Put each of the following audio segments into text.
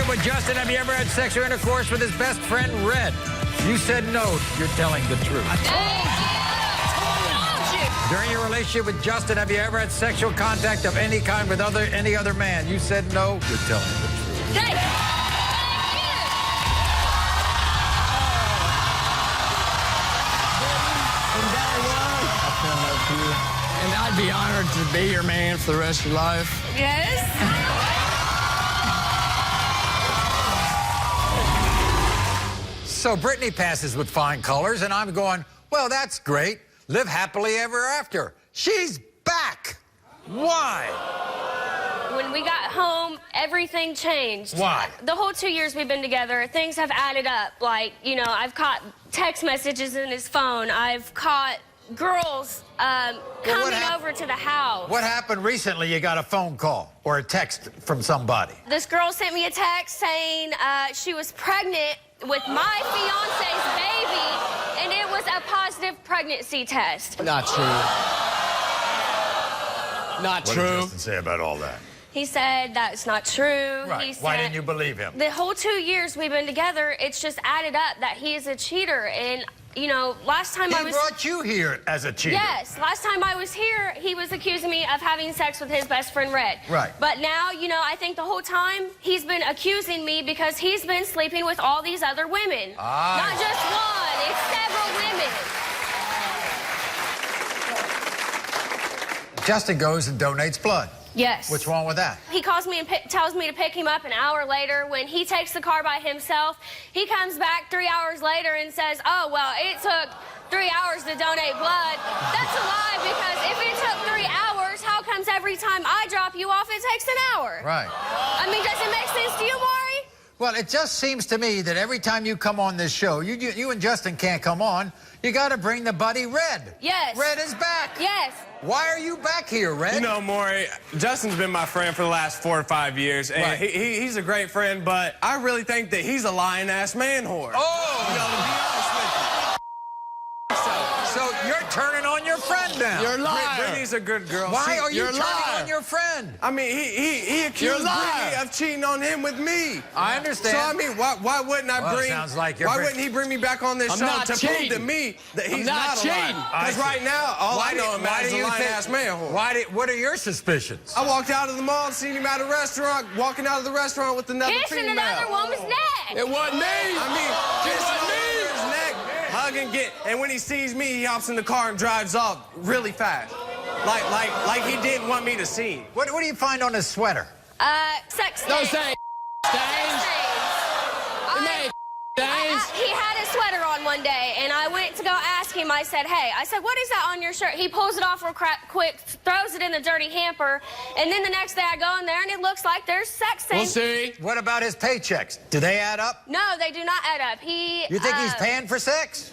with Justin. Have you ever had sexual intercourse with his best friend, Red? You said no. You're telling the truth. During your relationship with Justin, have you ever had sexual contact of any kind with any other man? You said no. You're telling the truth. Thank you. And I'd be honored to be your man for the rest of your life. Yes. So Brittany passes with flying colors, and I'm going, well, that's great. Live happily ever after. She's back. Why? When we got home, everything changed. Why? The whole 2 years we've been together, things have added up. Like, you know, I've caught text messages in his phone. I've caught girls coming over to the house. What happened recently? You got a phone call or a text from somebody. This girl sent me a text saying she was pregnant with my fiance's baby, and it was a positive pregnancy test. Not true. Not true. What did Justin say about all that? He said that's not true. Right. He said, why didn't you believe him? The whole 2 years we've been together, it's just added up that he is a cheater. And, you know, last time I was... He brought you here as a cheater. Yes. Last time I was here, he was accusing me of having sex with his best friend, Red. Right. But now, you know, I think the whole time he's been accusing me because he's been sleeping with all these other women. Not just one. It's several women. Justin goes and donates blood. Yes. What's wrong with that? He calls me and tells me to pick him up an hour later. When he takes the car by himself, he comes back 3 hours later and says, oh, well, it took 3 hours to donate blood. That's a lie, because if it took 3 hours, how comes every time I drop you off, it takes an hour? Right. I mean, does it make sense to you, Maury? Well, it just seems to me that every time you come on this show, you and Justin can't come on. You got to bring the buddy Red. Yes. Red is back. Yes. Why are you back here, Red? You know, Maury, Justin's been my friend for the last 4 or 5 years, and right. he's a great friend, but I really think that he's a lying-ass man whore. Oh! You know, to be honest with you. So you're turning on your friend now. You're lying. Brittany's a good girl. Why are you You're turning lying. on your friend? I mean, he accused Brittany of cheating on him with me. I understand. So, I mean, why wouldn't I bring... Sounds like you're... Why wouldn't he bring me back on this I'm show not to cheating. prove to me that he's not a cheating. liar? Because right now, all I know him as is a lying-ass man whore. What are your suspicions? I walked out of the mall, seen him at a restaurant, walking out of the restaurant with another Kissing female. another woman's neck. It wasn't me. I mean, kissing wasn't me. over his neck, hugging, and when he sees me, he hops in the car and drives off really fast. Like he didn't want me to see him. What do you find on his sweater? Sex Don't stains. say stains. It made stains. He had his sweater on one day, and I went to go ask him. I said, hey, what is that on your shirt? He pulls it off real quick, throws it in the dirty hamper, and then the next day I go in there, and it looks like there's sex stains. We'll see. What about his paychecks? Do they add up? No, they do not add up. You think he's paying for sex?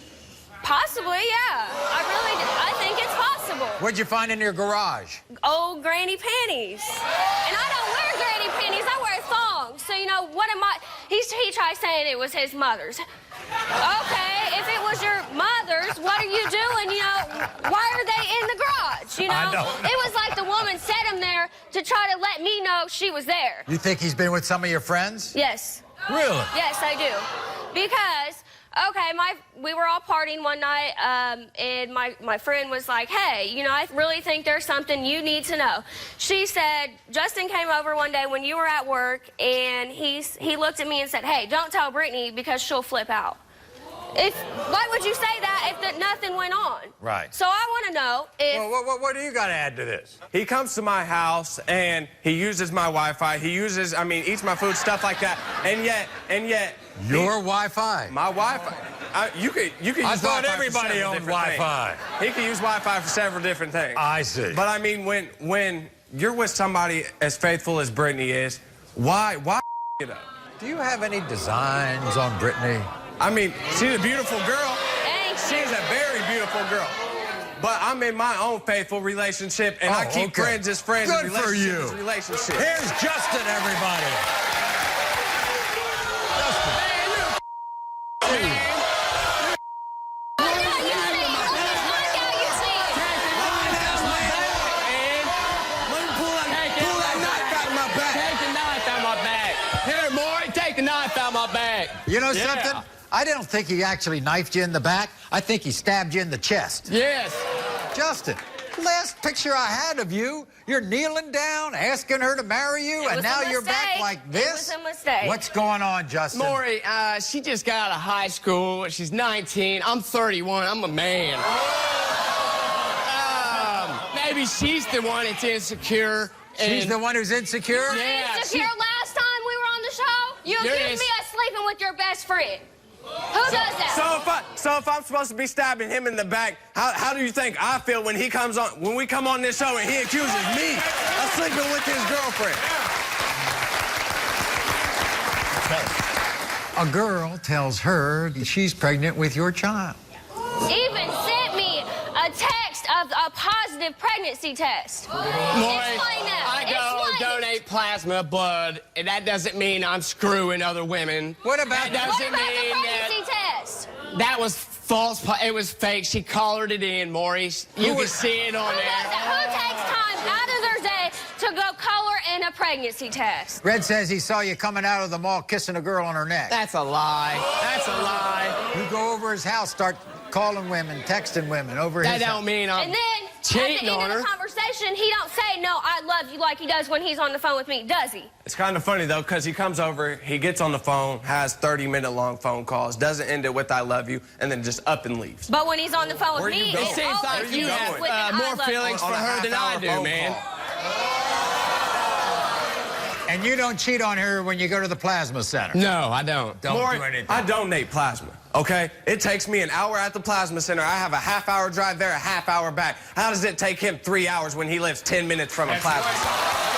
Possibly, yeah. I think it's possible. What'd you find in your garage? Old granny panties. And I don't wear granny panties, I wear thongs. So, you know, what am I... He tried saying it was his mother's. Okay, if it was your mother's, what are you doing, you know? Why are they in the garage, you know? I don't know. It was like the woman set him there to try to let me know she was there. You think he's been with some of your friends? Yes. Really? Yes, I do. Because... Okay, we were all partying one night, and my friend was like, hey, you know, I really think there's something you need to know. She said, Justin came over one day when you were at work, and he looked at me and said, hey, don't tell Brittany because she'll flip out. Why would you say that if nothing went on? Right. So I want to know if... Well, what do you got to add to this? He comes to my house, and he uses my Wi-Fi. He uses, eats my food, stuff like that. And yet... Your Wi-Fi? My Wi-Fi. You could use I thought Wi-Fi everybody for owned different Wi-Fi. things. He could use Wi-Fi for several different things. I see. But I mean, when you're with somebody as faithful as Brittany is, why it up? Do you have any designs on Brittany? I mean, she's a beautiful girl. Thank you. She's a very beautiful girl. But I'm in my own faithful relationship, and I keep friends as friends Good and for relationships you. as relationships. Here's Justin, everybody. Take You know Yeah. something? I don't think he actually knifed you in the back. I think he stabbed you in the chest. Yes. Justin, last picture I had of you, you're kneeling down, asking her to marry you, and was now a you're back mistake. like this? It was a mistake. What's going on, Justin? Maury, she just got out of high school. She's 19. I'm 31. I'm a man. Maybe she's the one that's insecure. She's and- the one who's insecure? Yeah, Insecure last time we were on the show? You There accused is- me of sleeping with your best friend. Who does that? So if I'm supposed to be stabbing him in the back, how do you think I feel when he comes on, when we come on this show and he accuses me of sleeping with his girlfriend? A girl tells her she's pregnant with your child. Even sent me a text of a positive pregnancy test. Maury, Explain that. I go Explain it. donate plasma blood, and that doesn't mean I'm screwing other women. What about- That doesn't What about the mean pregnancy test? that was false. It was fake. She collared it in, Maury. You can see it on Who does there. that? Who takes time out of their day to go color in a pregnancy test? Red says he saw you coming out of the mall kissing a girl on her neck. That's a lie. That's a lie. You go over his house, start calling women, texting women over That his don't house. mean I'm And then cheating at on the end her. of the conversation, he don't say, no, I love you like he does when he's on the phone with me, does he? It's kind of funny, though, because he comes over, he gets on the phone, has 30-minute-long phone calls, doesn't end it with I love you, and then just up and leaves. But when he's on the phone with Where you me, going? it's It seems always like you going? have with an I more love you. feelings for On a her than I half-hour do, phone man. call. And you don't cheat on her when you go to the plasma center. No, I don't. Don't Maury, do anything. I donate plasma, okay? It takes me an hour at the plasma center. I have a half-hour drive there, a half-hour back. How does it take him 3 hours when he lives 10 minutes from a plasma center?